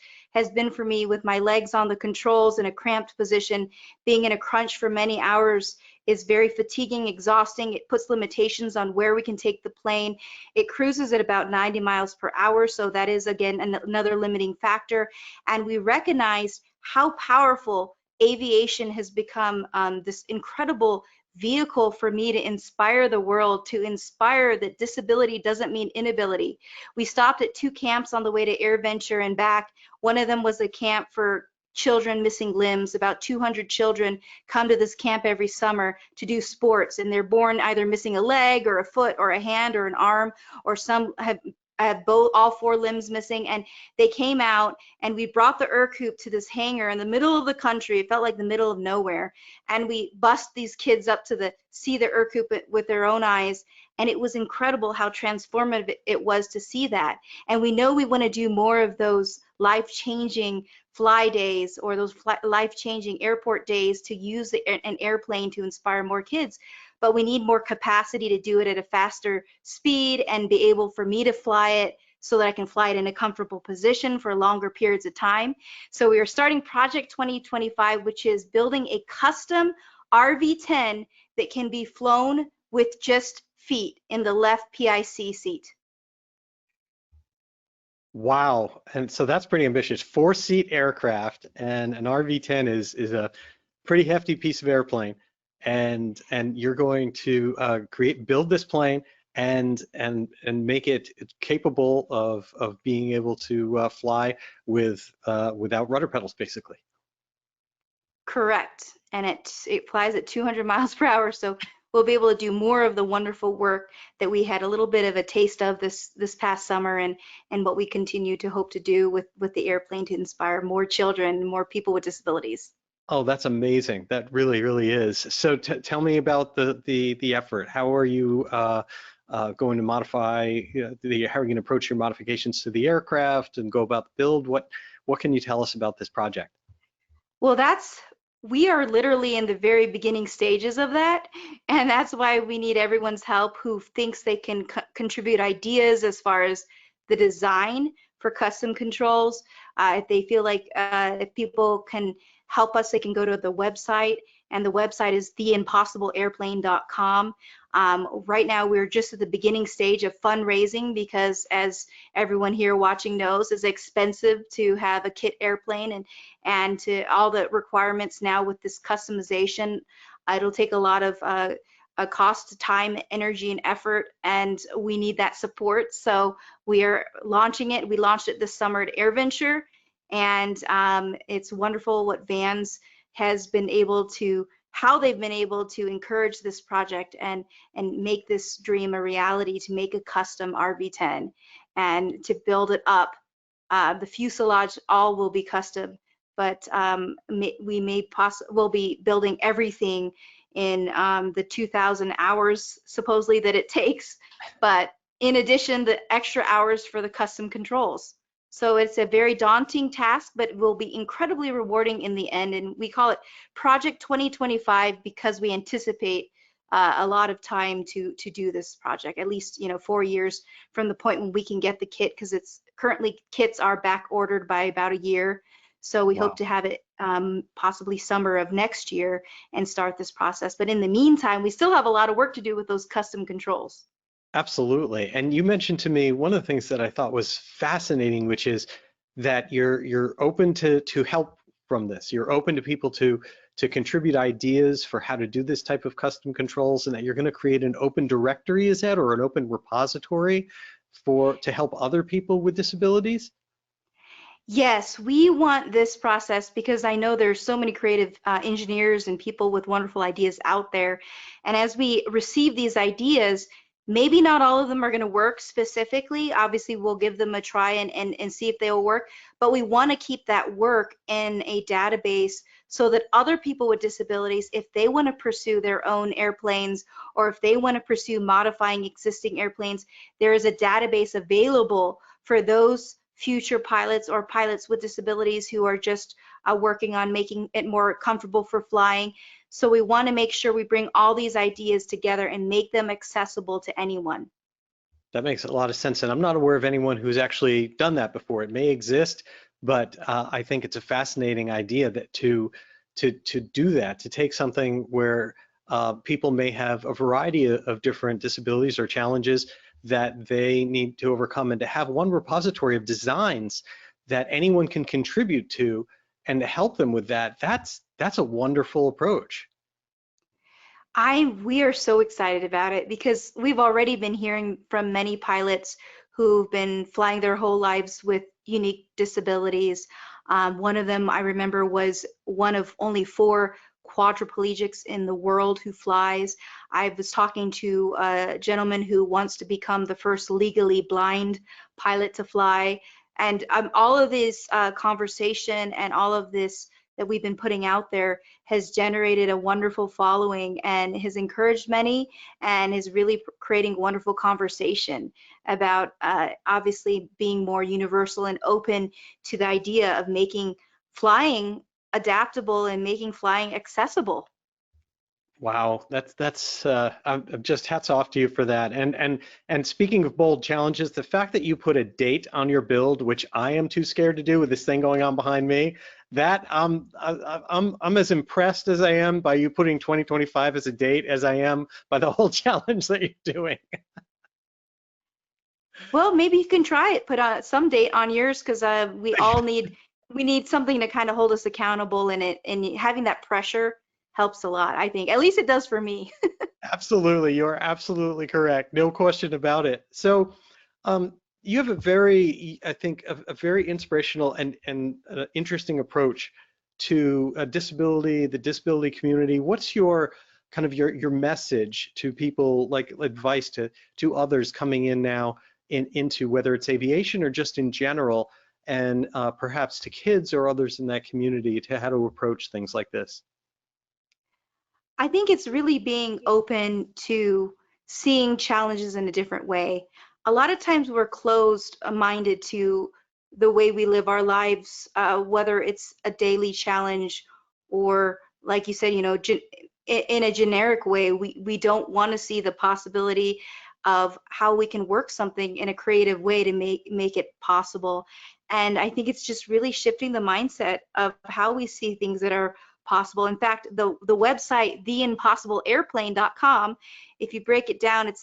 been for me, with my legs on the controls in a cramped position. Being in a crunch for many hours is very fatiguing, exhausting. It puts limitations on where we can take the plane. It cruises at about 90 miles per hour, so that is, again, another limiting factor. And we recognize how powerful aviation has become, this incredible vehicle for me to inspire the world, to inspire that disability doesn't mean inability. We stopped at 2 camps on the way to AirVenture and back. One of them was a camp for children missing limbs. About 200 children come to this camp every summer to do sports, and they're born either missing a leg or a foot or a hand or an arm, or some have both, all 4 limbs missing. And they came out, and we brought the Ercoop to this hangar in the middle of the country. It felt like the middle of nowhere, and we bussed these kids up to see the Ercoop with their own eyes. And it was incredible how transformative it was to see that. And we know we want to do more of those life-changing fly days, or those life-changing airport days, to use an airplane to inspire more kids. But we need more capacity to do it at a faster speed and be able for me to fly it so that I can fly it in a comfortable position for longer periods of time. So we are starting Project 2025, which is building a custom RV-10 that can be flown with just feet in the left PIC seat. Wow, and so that's pretty ambitious. 4-seat aircraft, and an RV-10 is a pretty hefty piece of airplane, and you're going to build this plane and make it capable of being able to fly without rudder pedals, basically. Correct, and it flies at 200 miles per hour, so we'll be able to do more of the wonderful work that we had a little bit of a taste of this past summer, and what we continue to hope to do with the airplane to inspire more children, more people with disabilities. Oh, that's amazing. That really, really is. So tell me about the effort. How are you going to modify how are you going to approach your modifications to the aircraft and go about the build? What can you tell us about this project? Well, we are literally in the very beginning stages of that, and that's why we need everyone's help who thinks they can contribute ideas as far as the design for custom controls. If they feel like if people can help us, they can go to the website, and the website is theimpossibleairplane.com. Right now, we're just at the beginning stage of fundraising because, as everyone here watching knows, it's expensive to have a kit airplane, and to all the requirements now with this customization. It'll take a lot of a cost, time, energy, and effort, and we need that support. So we are launching it. We launched it this summer at AirVenture, and it's wonderful what Vans has been able to, how they've been able to encourage this project and make this dream a reality, to make a custom RV-10 and to build it up. The fuselage all will be custom, but we'll be building everything in the 2,000 hours supposedly that it takes, but in addition, the extra hours for the custom controls. So it's a very daunting task, but it will be incredibly rewarding in the end. And we call it Project 2025 because we anticipate a lot of time to do this project, at least 4 years from the point when we can get the kit, because it's currently kits are back ordered by about a year. So we hope to have it possibly summer of next year and start this process. But in the meantime, we still have a lot of work to do with those custom controls. Absolutely. And you mentioned to me one of the things that I thought was fascinating, which is that you're open to help from this. You're open to people to contribute ideas for how to do this type of custom controls, and that you're going to create an open directory, is that, or an open repository to help other people with disabilities? Yes, we want this process because I know there's so many creative engineers and people with wonderful ideas out there. And as we receive these ideas, maybe not all of them are going to work specifically. Obviously, we'll give them a try and see if they will work. But we want to keep that work in a database so that other people with disabilities, if they want to pursue their own airplanes or if they want to pursue modifying existing airplanes, there is a database available for those future pilots or pilots with disabilities who are just working on making it more comfortable for flying. So we want to make sure we bring all these ideas together and make them accessible to anyone. That makes a lot of sense, and I'm not aware of anyone who's actually done that before. It may exist, but I think it's a fascinating idea that to do that, to take something where people may have a variety of different disabilities or challenges that they need to overcome, and to have one repository of designs that anyone can contribute to and to help them with that. That's a wonderful approach. We are so excited about it because we've already been hearing from many pilots who've been flying their whole lives with unique disabilities. One of them I remember was one of only 4 quadriplegics in the world who flies. I was talking to a gentleman who wants to become the first legally blind pilot to fly. And all of this conversation and all of this that we've been putting out there has generated a wonderful following and has encouraged many and is really creating wonderful conversation about obviously being more universal and open to the idea of making flying adaptable and making flying accessible. Wow, I'm just hats off to you for that. And speaking of bold challenges, the fact that you put a date on your build, which I am too scared to do with this thing going on behind me, that I'm as impressed as I am by you putting 2025 as a date as I am by the whole challenge that you're doing. Well, maybe you can try it, put some date on yours because we need something to kind of hold us accountable in it, and having that pressure helps a lot, I think. At least it does for me. Absolutely, you are absolutely correct. No question about it. So, you have a very, I think, a very inspirational and interesting approach to disability, the disability community. What's your kind of your message to people, like advice to others coming in now into whether it's aviation or just in general, and perhaps to kids or others in that community to how to approach things like this? I think it's really being open to seeing challenges in a different way. A lot of times we're closed-minded to the way we live our lives, whether it's a daily challenge or, like you said, in a generic way, we don't want to see the possibility of how we can work something in a creative way to make it possible. And I think it's just really shifting the mindset of how we see things that are possible. In fact, the website theimpossibleairplane.com, if you break it down, it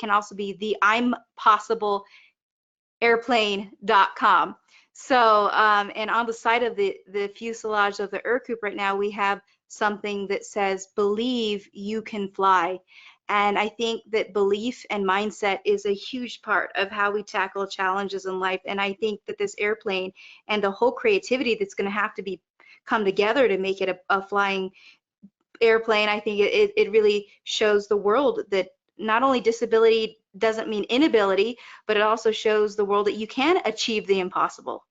can also be the impossibleairplane.com. So, and on the side of the fuselage of the Ercoop right now, we have something that says, "Believe you can fly." And I think that belief and mindset is a huge part of how we tackle challenges in life. And I think that this airplane and the whole creativity that's going to have to be come together to make it a flying airplane, I think it really shows the world that not only disability doesn't mean inability, but it also shows the world that you can achieve the impossible.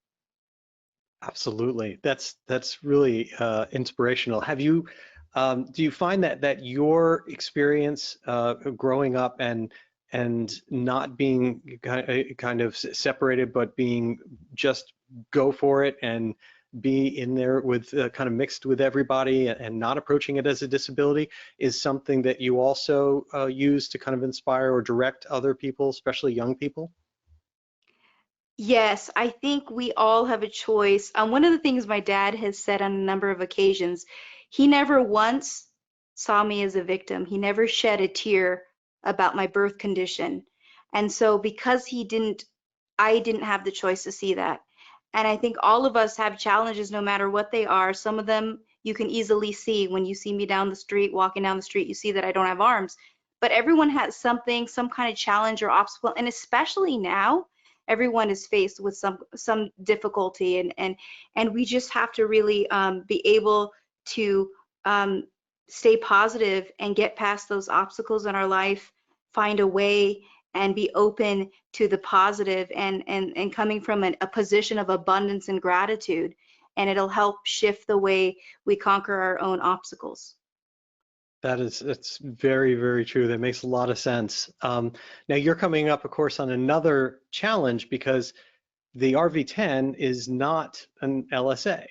Absolutely. That's really inspirational. Do you find that your experience growing up and not being kind of separated, but being just go for it and be in there with kind of mixed with everybody and not approaching it as a disability is something that you also use to kind of inspire or direct other people, especially young people? Yes, I think we all have a choice. One of the things my dad has said on a number of occasions, he never once saw me as a victim. He never shed a tear about my birth condition. And so because I didn't have the choice to see that. And I think all of us have challenges no matter what they are. Some of them you can easily see when you see me down the street, walking down the street, you see that I don't have arms. But everyone has something, some kind of challenge or obstacle. And especially now, everyone is faced with some difficulty, and we just have to really be able to stay positive and get past those obstacles in our life, find a way and be open to the positive and coming from a position of abundance and gratitude. and it'll help shift the way we conquer our own obstacles. It's very, very true. That makes a lot of sense. Now you're coming up, of course, on another challenge because the RV-10 is not an LSA.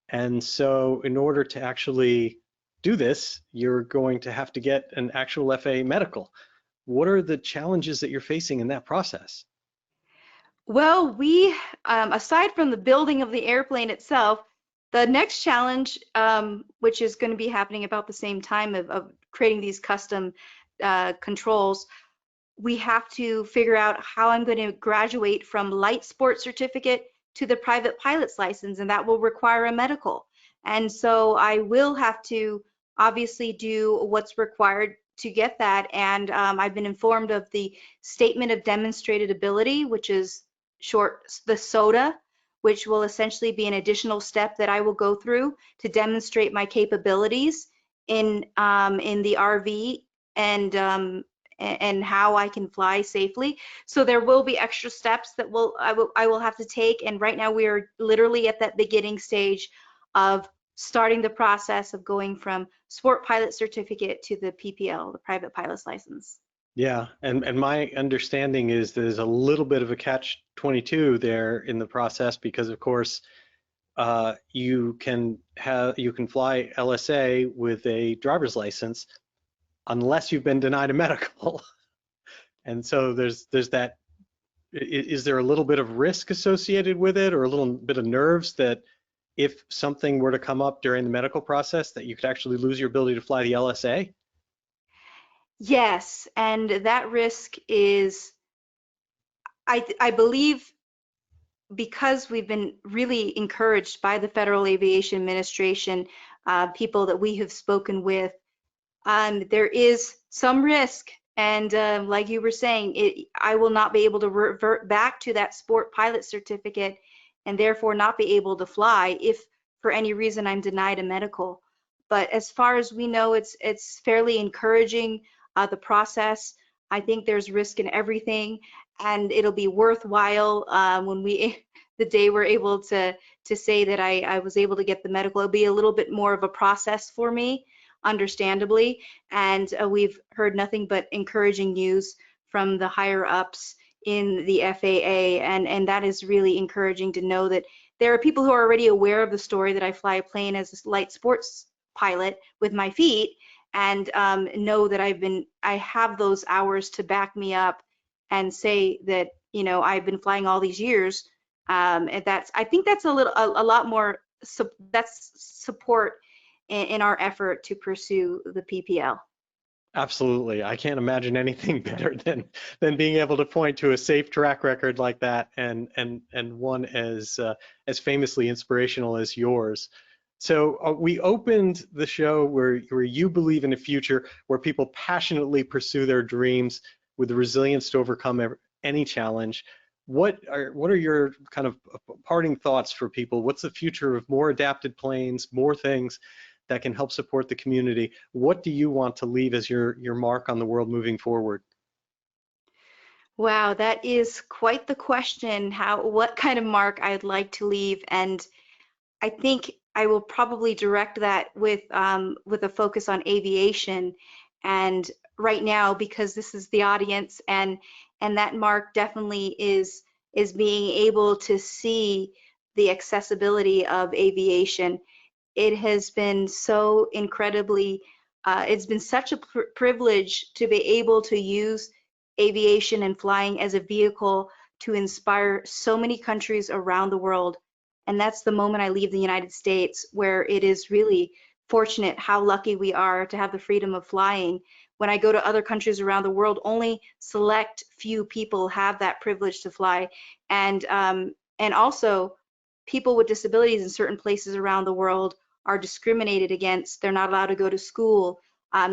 And so in order to actually do this, you're going to have to get an actual FAA medical. What are the challenges that you're facing in that process? Well, we, aside from the building of the airplane itself, the next challenge, which is going to be happening about the same time of creating these custom controls, we have to figure out how I'm going to graduate from light sport certificate to the private pilot's license, and that will require a medical. And so I will have to obviously do what's required to get that. And I've been informed of the statement of demonstrated ability, which is short, the SOTA, which will essentially be an additional step that I will go through to demonstrate my capabilities in the RV and how I can fly safely. So there will be extra steps that I will have to take. And right now we are literally at that beginning stage of starting the process of going from sport pilot certificate to the PPL, the private pilot's license. Yeah, and my understanding is there's a little bit of a catch-22 there in the process because, of course, you can fly LSA with a driver's license unless you've been denied a medical. And so there's that. Is there a little bit of risk associated with it, or a little bit of nerves that if something were to come up during the medical process that you could actually lose your ability to fly the LSA? Yes, and that risk is, I believe, because we've been really encouraged by the Federal Aviation Administration, people that we have spoken with, there is some risk. And like you were saying, I will not be able to revert back to that sport pilot certificate and therefore not be able to fly if for any reason I'm denied a medical. But as far as we know, it's fairly encouraging, the process. I think there's risk in everything, and it'll be worthwhile when the day we're able to say that I was able to get the medical. It'll be a little bit more of a process for me, understandably, and we've heard nothing but encouraging news from the higher ups in the FAA, and that is really encouraging to know that there are people who are already aware of the story that I fly a plane as a light sports pilot with my feet, and know that I have those hours to back me up and say that, you know, I've been flying all these years. And I think that's a lot more, that's support in our effort to pursue the PPL. Absolutely. I can't imagine anything better than being able to point to a safe track record like that and one as famously inspirational as yours. So we opened the show where you believe in a future where people passionately pursue their dreams with the resilience to overcome any challenge. What are your kind of parting thoughts for people? What's the future of more adapted planes, more things that can help support the community? What do you want to leave as your mark on the world moving forward? Wow, that is quite the question. What kind of mark I'd like to leave, and I think I will probably direct that with a focus on aviation. And right now, because this is the audience, and that mark definitely is being able to see the accessibility of aviation. It has been so incredibly, it's been such a privilege to be able to use aviation and flying as a vehicle to inspire so many countries around the world. And that's the moment I leave the United States, where it is really fortunate how lucky we are to have the freedom of flying. When I go to other countries around the world, only select few people have that privilege to fly. And also, people with disabilities in certain places around the world are discriminated against. They're not allowed to go to school.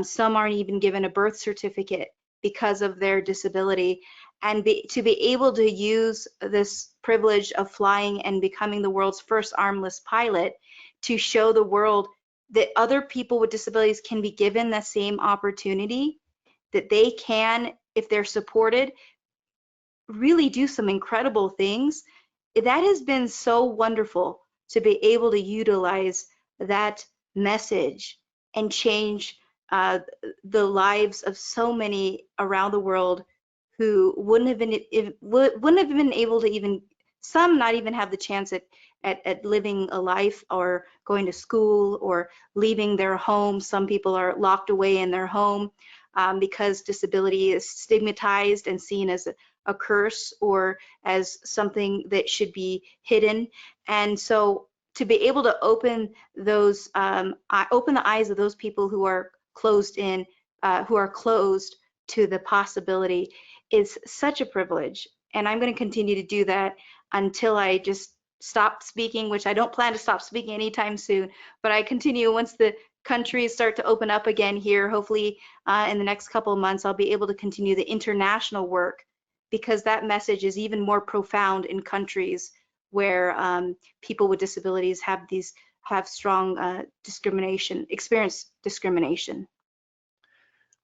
Some aren't even given a birth certificate because of their disability. And to be able to use this privilege of flying and becoming the world's first armless pilot to show the world that other people with disabilities can be given the same opportunity, that they can, if they're supported, really do some incredible things. That has been so wonderful to be able to utilize that message and change the lives of so many around the world who wouldn't have been able to even, some not even have the chance at living a life or going to school or leaving their home. Some people are locked away in their home because disability is stigmatized and seen as a curse or as something that should be hidden. And so to be able to open those, open the eyes of those people who are closed in, who are closed to the possibility, is such a privilege. And I'm going to continue to do that until I just stop speaking, which I don't plan to stop speaking anytime soon, but I continue once the countries start to open up again here. Hopefully in the next couple of months, I'll be able to continue the international work, because that message is even more profound in countries where people with disabilities have strong experience discrimination.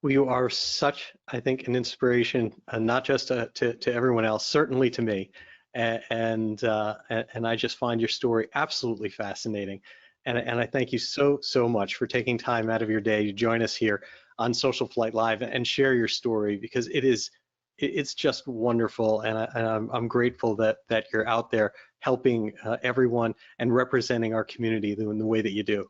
Well, you are such, I think, an inspiration, not just to everyone else, certainly to me. And I just find your story absolutely fascinating. And I thank you so much for taking time out of your day to join us here on Social Flight Live and share your story, because it's just wonderful. And I'm grateful that you're out there helping everyone and representing our community in the way that you do.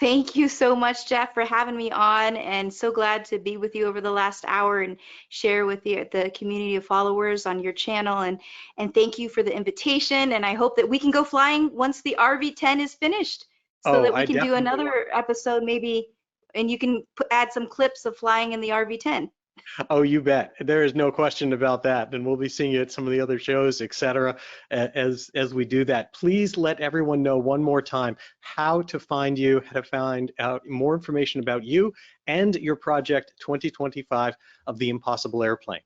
Thank you so much, Jeff, for having me on, and so glad to be with you over the last hour and share with the community of followers on your channel. And thank you for the invitation, and I hope that we can go flying once the RV-10 is finished, so that we can do another episode maybe, and you can add some clips of flying in the RV-10. Oh, you bet. There is no question about that. And we'll be seeing you at some of the other shows, etc. As we do that. Please let everyone know one more time how to find you, how to find out more information about you and your project 2025 of the Impossible Airplane.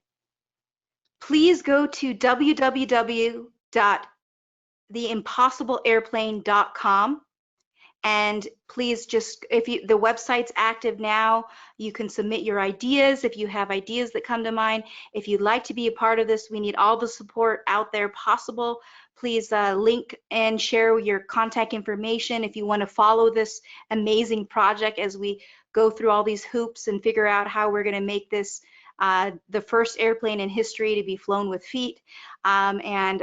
Please go to www.theimpossibleairplane.com. And please just, the website's active now, you can submit your ideas if you have ideas that come to mind. If you'd like to be a part of this, we need all the support out there possible. Please link and share your contact information if you want to follow this amazing project as we go through all these hoops and figure out how we're going to make this the first airplane in history to be flown with feet. And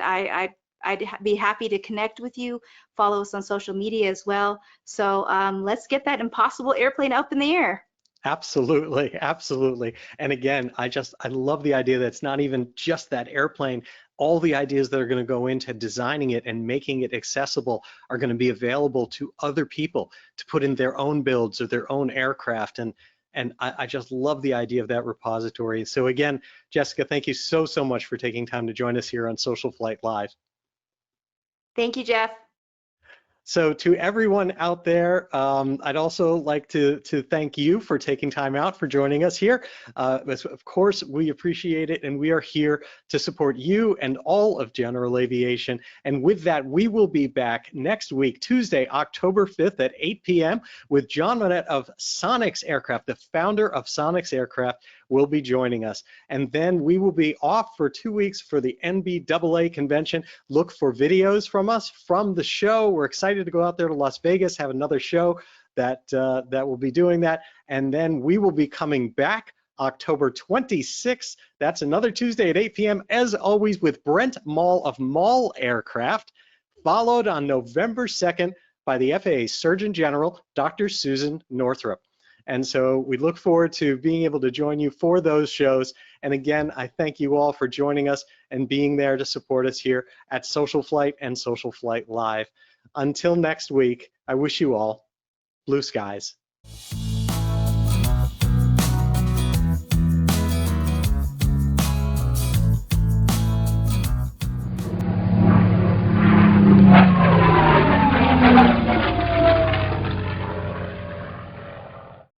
I'd be happy to connect with you. Follow us on social media as well. So let's get that impossible airplane up in the air. Absolutely, absolutely. And again, I love the idea that it's not even just that airplane. All the ideas that are going to go into designing it and making it accessible are going to be available to other people to put in their own builds or their own aircraft. And I just love the idea of that repository. So again, Jessica, thank you so much for taking time to join us here on Social Flight Live. Thank you, Jeff. So to everyone out there, I'd also like to thank you for taking time out for joining us here. Of course, we appreciate it, and we are here to support you and all of General Aviation. And with that, we will be back next week, Tuesday, October 5th at 8 p.m. with John Monette of Sonics Aircraft, the founder of Sonics Aircraft, will be joining us. And then we will be off for 2 weeks for the NBAA convention. Look for videos from us from the show. We're excited to go out there to Las Vegas, have another show that will be doing that. And then we will be coming back October 26th. That's another Tuesday at 8 p.m. as always with Brent Mall of Mall Aircraft, followed on November 2nd by the FAA Surgeon General, Dr. Susan Northrup. And so we look forward to being able to join you for those shows. And again, I thank you all for joining us and being there to support us here at Social Flight and Social Flight Live. Until next week, I wish you all blue skies.